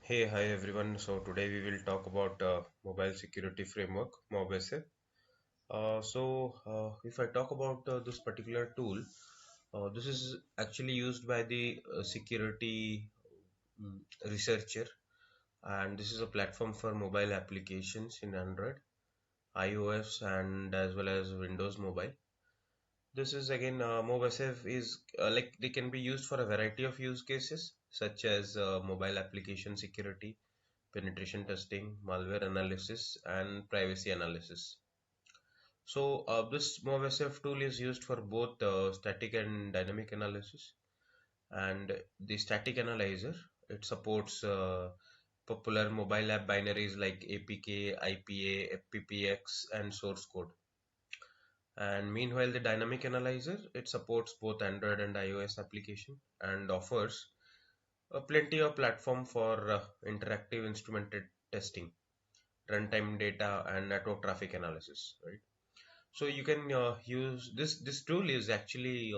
Hi everyone. So today we will talk about mobile security framework, MobSF. If I talk about this particular tool, this is actually used by the security researcher, and this is a platform for mobile applications in Android, iOS, and as well as Windows Mobile. This is again MobSF is like they can be used for a variety of use cases such as mobile application security, penetration testing, malware analysis, and privacy analysis. This MobSF tool is used for both static and dynamic analysis. And the static analyzer, it supports popular mobile app binaries like APK, IPA, FPPX, and source code. And meanwhile, the dynamic analyzer, it supports both Android and iOS application and offers plenty of platform for interactive instrumented testing, runtime data, and network traffic analysis, right? So you can use this tool is actually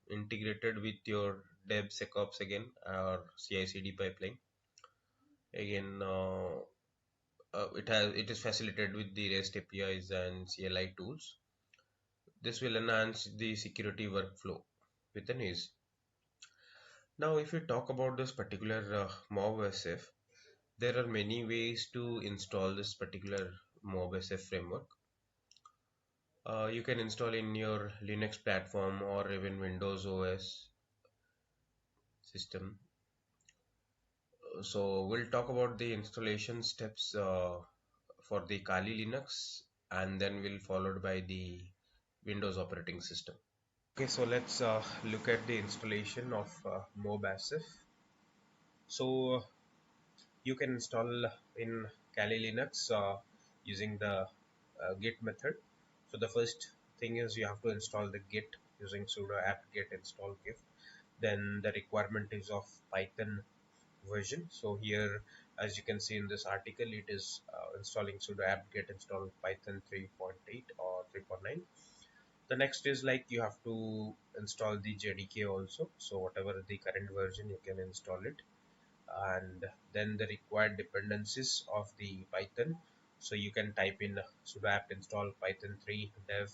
integrated with your DevSecOps again, or CI/CD pipeline. Again, it is facilitated with the REST APIs and CLI tools. This will enhance the security workflow with an ease. Now, if you talk about this particular MobSF, there are many ways to install this particular MobSF framework. You can install in your Linux platform or even Windows OS system. So we'll talk about the installation steps for the Kali Linux, and then we'll followed by the Windows operating system. Okay, so let's look at the installation of MobSF. So you can install in Kali Linux using the Git method. So the first thing is you have to install the Git using sudo apt-get install gift. Then the requirement is of Python version. So here, as you can see in this article, it is installing sudo apt-get install Python 3.8 or 3.9. The next is like you have to install the JDK also. So whatever the current version, you can install it. And then the required dependencies of the Python. So you can type in sudo apt install Python 3 dev.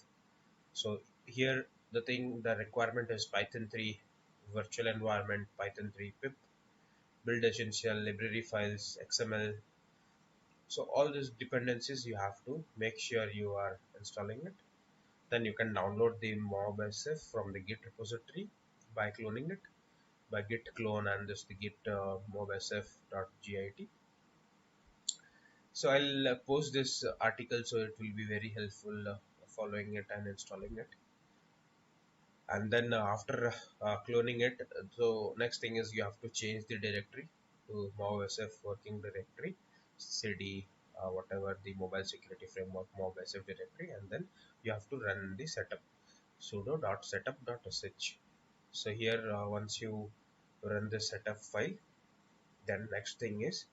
So here the requirement is Python 3 virtual environment, Python 3 pip, build essential library files, XML. So all these dependencies you have to make sure you are installing it. Then you can download the MobSF from the Git repository by cloning it by git clone and this the git mobsf.git. So I'll post this article, so it will be very helpful following it and installing it. And then after cloning it, so next thing is you have to change the directory to MobSF working directory, cd whatever the mobile security framework MobSF directory, and then you have to run the setup sudo.setup.sh. So here once you run the setup file, then next thing is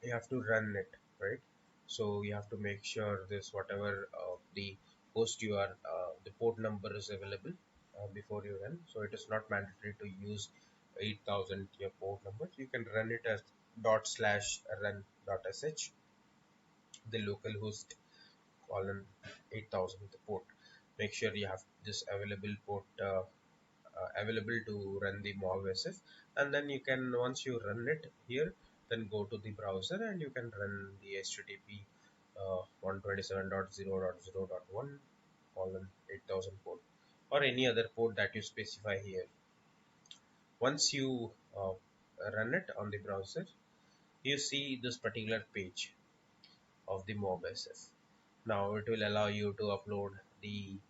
you have to run it, right? So you have to make sure this whatever the host you are the port number is available before you run. So it is not mandatory to use 8000 your port number. You can run it as /run.sh, the local host colon 8000 the port. Make sure you have this available port available to run the MobSF, and then you can, once you run it here, then go to the browser and you can run the HTTP 127.0.0.1 colon 8000 port or any other port that you specify here. Once you run it on the browser, you see this particular page of the MobSF. Now it will allow you to upload the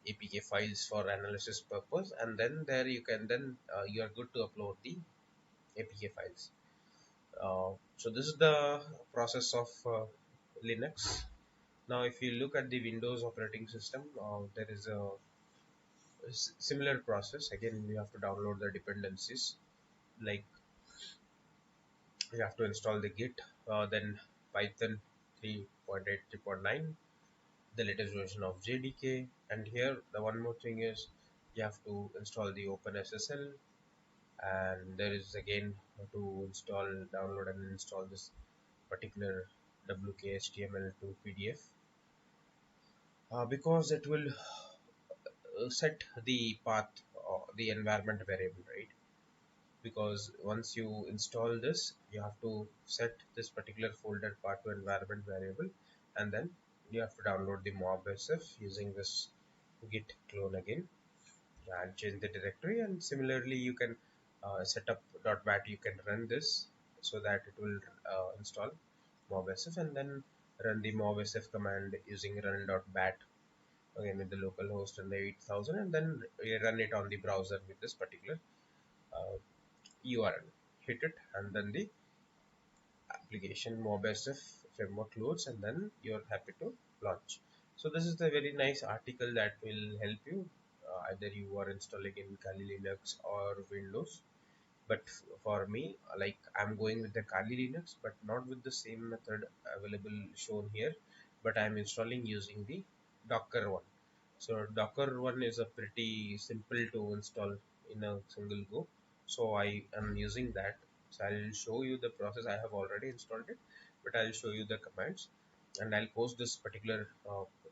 APK files for analysis purpose, and then there you can then you are good to upload the APK files. So this is the process of Linux. Now if you look at the Windows operating system, there is a similar process. Again, you have to download the dependencies, like you have to install the Git, then Python 3.8 3.9, the latest version of JDK, and here the one more thing is you have to install the OpenSSL and there is again to install, download and install this particular wkhtml2 pdf, because it will set the path or the environment variable, right? Because once you install this, you have to set this particular folder path to environment variable, and then you have to download the MobSF using this git clone again and change the directory. And similarly, you can set up .bat, you can run this so that it will install MobSF, and then run the MobSF command using run.bat again with the local host and the 8000, and then run it on the browser with this particular uh, URL. Hit it, and then the application MobSF framework loads, and then you're happy to launch. So this is the very nice article that will help you, either you are installing in Kali Linux or Windows. But for me, like, I'm going with the Kali Linux, but not with the same method available shown here, but I'm installing using the Docker one. So Docker one is a pretty simple to install in a single go, so I am using that. So I'll show you the process. I have already installed it, but I'll show you the commands, and I'll post this particular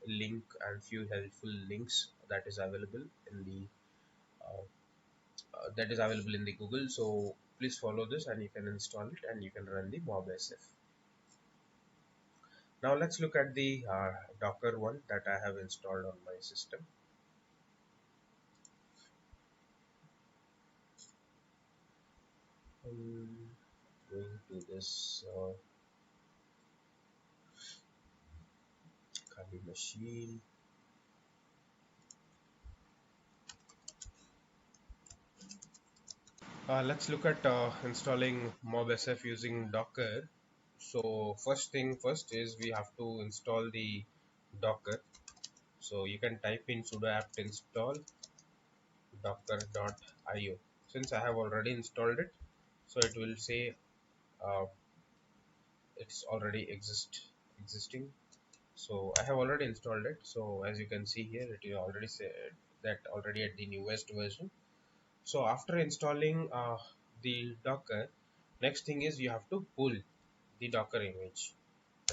link and few helpful links that is available in the Google. So please follow this, and you can install it, and you can run the MobSF. Now let's look at the Docker one that I have installed on my system. Going to this Kali machine. Let's look at installing MobSF using Docker. So first thing first is we have to install the Docker. So you can type in sudo apt install docker.io. Since I have already installed it, so it will say uh, it's already existing. So I have already installed it. So as you can see here, it is already said that already at the newest version. So after installing the Docker, next thing is you have to pull the Docker image,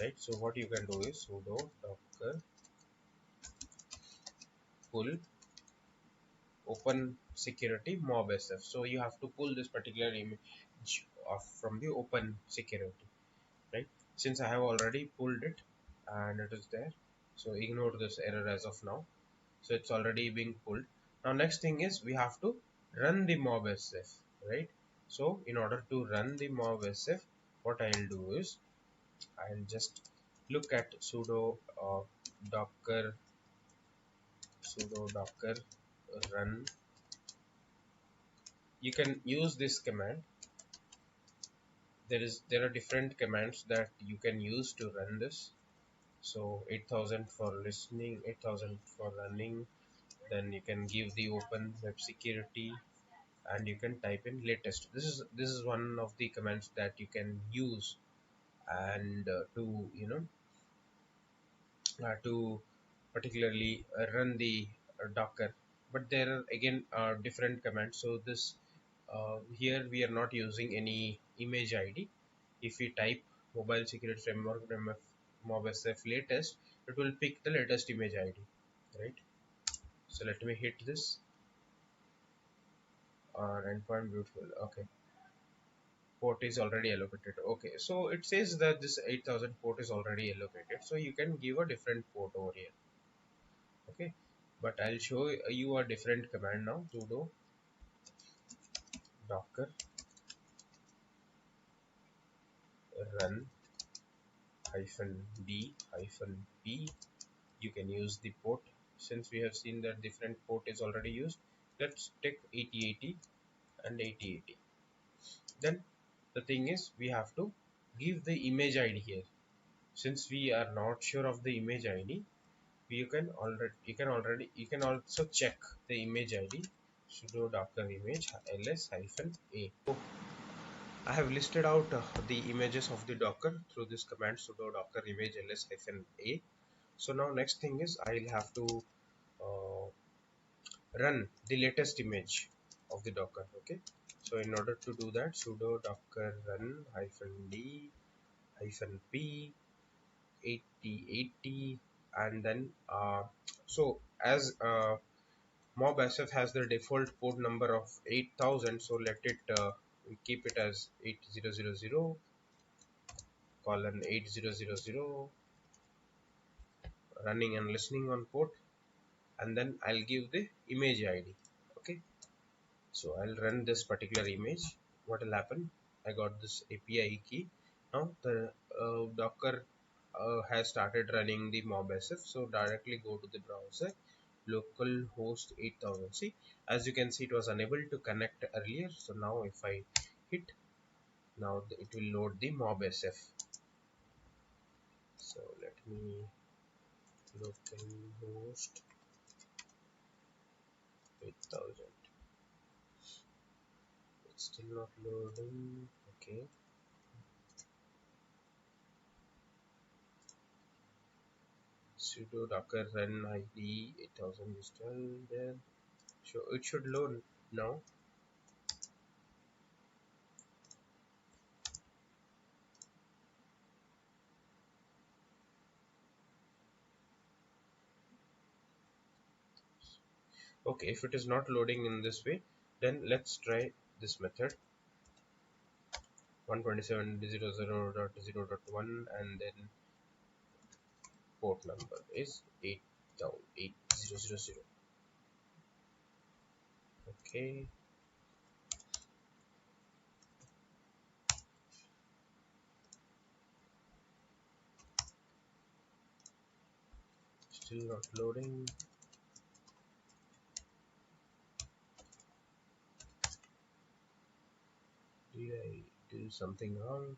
right? So what you can do is sudo docker pull open security MobSF. So you have to pull this particular image of from the open security, right? Since I have already pulled it and it is there, so ignore this error as of now. So it's already being pulled. Now next thing is we have to run the MobSF, right? So in order to run the MobSF, what I'll do is I'll just look at docker sudo docker run. You can use this command. There are different commands that you can use to run this. So 8000 for listening, 8000 for running. Then you can give the open web security, and you can type in latest. This is one of the commands that you can use, and to to particularly run the Docker. But there are again different commands. So this here we are not using any image ID. If we type mobile security framework MobSF latest, it will pick the latest image ID, right? So let me hit this endpoint. Beautiful. Okay, port is already allocated. Okay, so it says that this 8000 port is already allocated, so you can give a different port over here. Okay, but I'll show you a different command now. Sudo docker run hyphen d hyphen p. You can use the port. Since we have seen that different port is already used, let's take 8080 and 8080. Then the thing is we have to give the image ID here. Since we are not sure of the image ID, you can also check the image ID. Sudo docker image ls hyphen a. So I have listed out the images of the docker through this command sudo docker image ls hyphen a. So now next thing is I'll have to uh, run the latest image of the docker. Okay, So in order to do that, sudo docker run -d -p 8080, and then so as MobSF has the default port number of 8000, so let it we keep it as 8000 colon 8000 running and listening on port, and then I'll give the image ID. Okay, so I'll run this particular image. What will happen? I got this API key. Now the Docker has started running the MobSF. So directly go to the browser, localhost 8000. See, as you can see, it was unable to connect earlier. So now if I hit, now it will load the MobSF. So let me localhost 8000. It's still not loading. Okay. Sudo docker run id 8000 is still there. So it should load now. Okay, if it is not loading in this way, then let's try this method. 127.0.0.1, and then port number is 8000. Okay, still not loading. Did I do something wrong?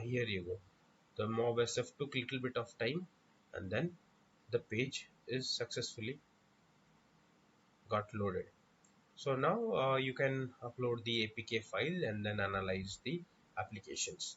Here you go. The MobSF took a little bit of time, and then the page is successfully got loaded. So now you can upload the APK file and then analyze the applications.